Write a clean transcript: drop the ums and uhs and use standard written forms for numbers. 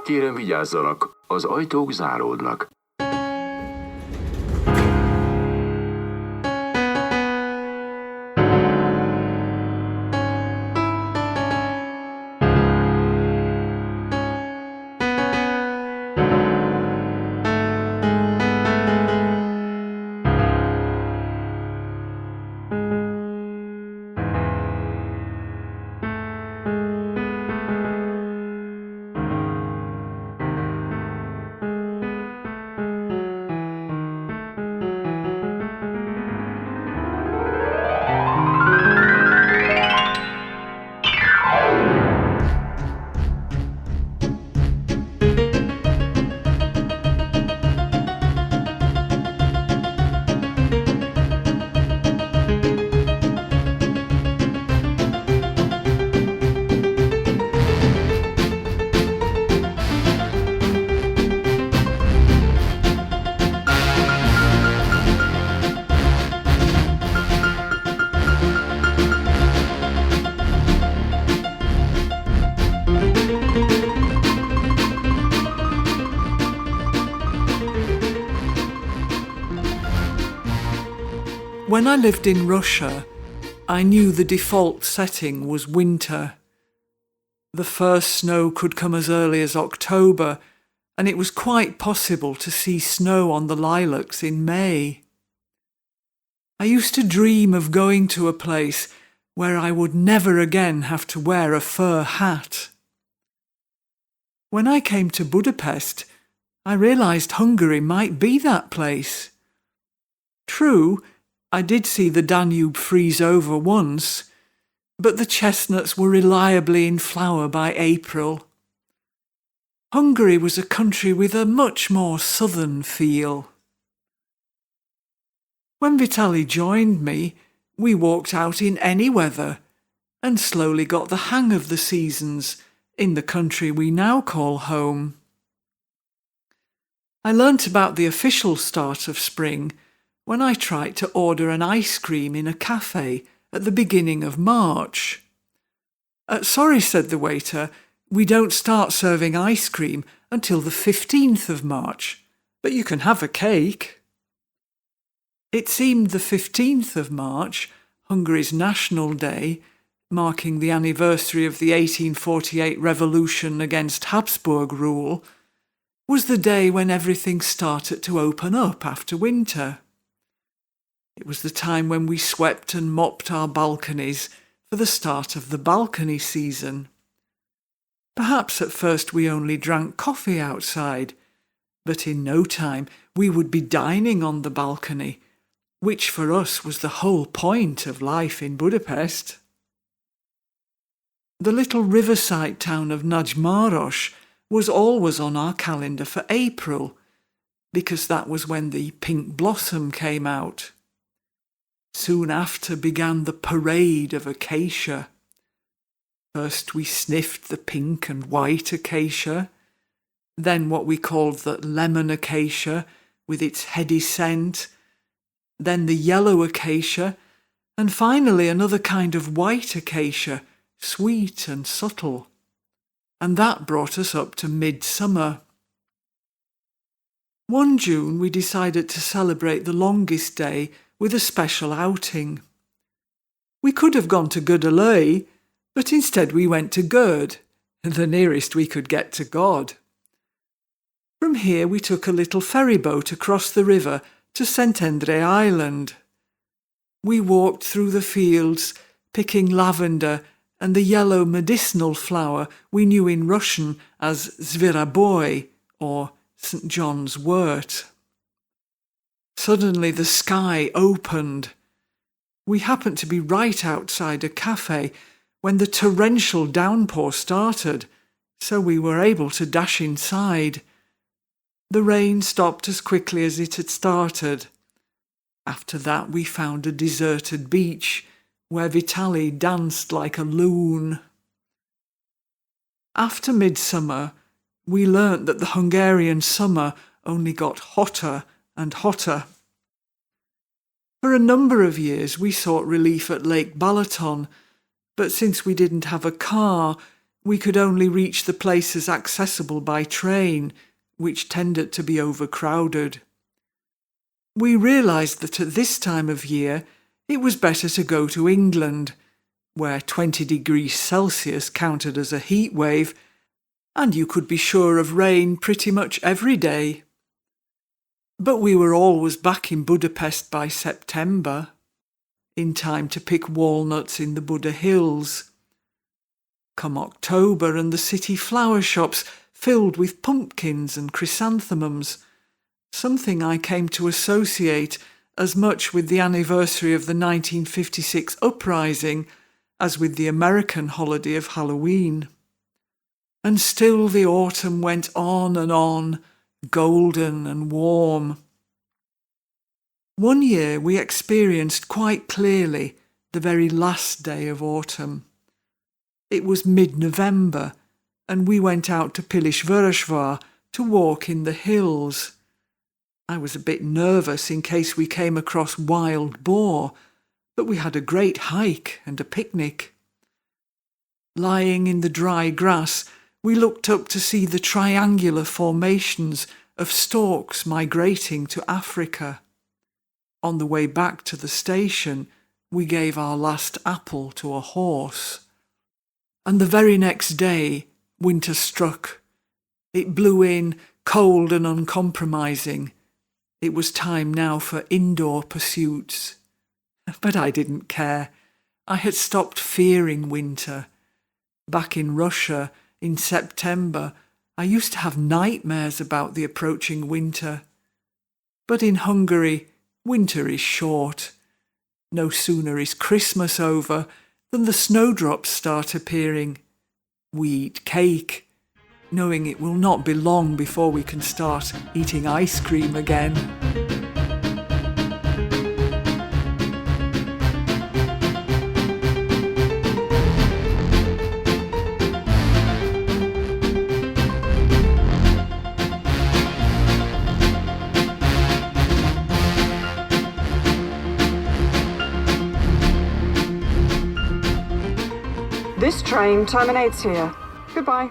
Kérem vigyázzanak, az ajtók záródnak. When I lived in Russia, I knew the default setting was winter. The first snow could come as early as October, and it was quite possible to see snow on the lilacs in May. I used to dream of going to a place where I would never again have to wear a fur hat. When I came to Budapest, I realised Hungary might be that place. True, I did see the Danube freeze over once, but the chestnuts were reliably in flower by April. Hungary was a country with a much more southern feel. When Vitaly joined me, we walked out in any weather and slowly got the hang of the seasons in the country we now call home. I learnt about the official start of spring when I tried to order an ice cream in a cafe at the beginning of March. Sorry, said the waiter, we don't start serving ice cream until the 15th of March, but you can have a cake. It seemed the 15th of March, Hungary's National Day, marking the anniversary of the 1848 revolution against Habsburg rule, was the day when everything started to open up after winter. It was the time when we swept and mopped our balconies for the start of the balcony season. Perhaps at first we only drank coffee outside, but in no time we would be dining on the balcony, which for us was the whole point of life in Budapest. The little riverside town of Nagymaros was always on our calendar for April, because that was when the pink blossom came out. Soon after began the parade of acacia. First we sniffed the pink and white acacia, then what we called the lemon acacia with its heady scent, then the yellow acacia, and finally another kind of white acacia, sweet and subtle. And that brought us up to midsummer. One June we decided to celebrate the longest day with a special outing. We could have gone to Gödöllői, but instead we went to Gerd, the nearest we could get to God. From here we took a little ferry boat across the river to Szentendre Island. We walked through the fields, picking lavender and the yellow medicinal flower we knew in Russian as Zveroboi, or St. John's wort. Suddenly the sky opened. We happened to be right outside a cafe when the torrential downpour started, so we were able to dash inside. The rain stopped as quickly as it had started. After that we found a deserted beach where Vitaly danced like a loon. After midsummer, we learnt that the Hungarian summer only got hotter and hotter. For a number of years we sought relief at Lake Balaton, but since we didn't have a car, We could only reach the places accessible by train, which tended to be overcrowded. We realised that at this time of year it was better to go to England, where 20 degrees Celsius counted as a heat wave, and you could be sure of rain pretty much every day. But we were always back in Budapest by September, in time to pick walnuts in the Buda Hills. Come October and the city flower shops filled with pumpkins and chrysanthemums, something I came to associate as much with the anniversary of the 1956 uprising as with the American holiday of Halloween. And still the autumn went on, golden and warm. One year we experienced quite clearly the very last day of autumn. It was mid-November, and we went out to Pilisvörösvár to walk in the hills. I was a bit nervous in case we came across wild boar, but we had a great hike and a picnic. Lying in the dry grass, we looked up to see the triangular formations of storks migrating to Africa. On the way back to the station, we gave our last apple to a horse. And the very next day, winter struck. It blew in, cold and uncompromising. It was time now for indoor pursuits. But I didn't care. I had stopped fearing winter. Back in Russia, in September, I used to have nightmares about the approaching winter. But in Hungary, winter is short. No sooner is Christmas over than the snowdrops start appearing. We eat cake, knowing it will not be long before we can start eating ice cream again. This train terminates here. Goodbye.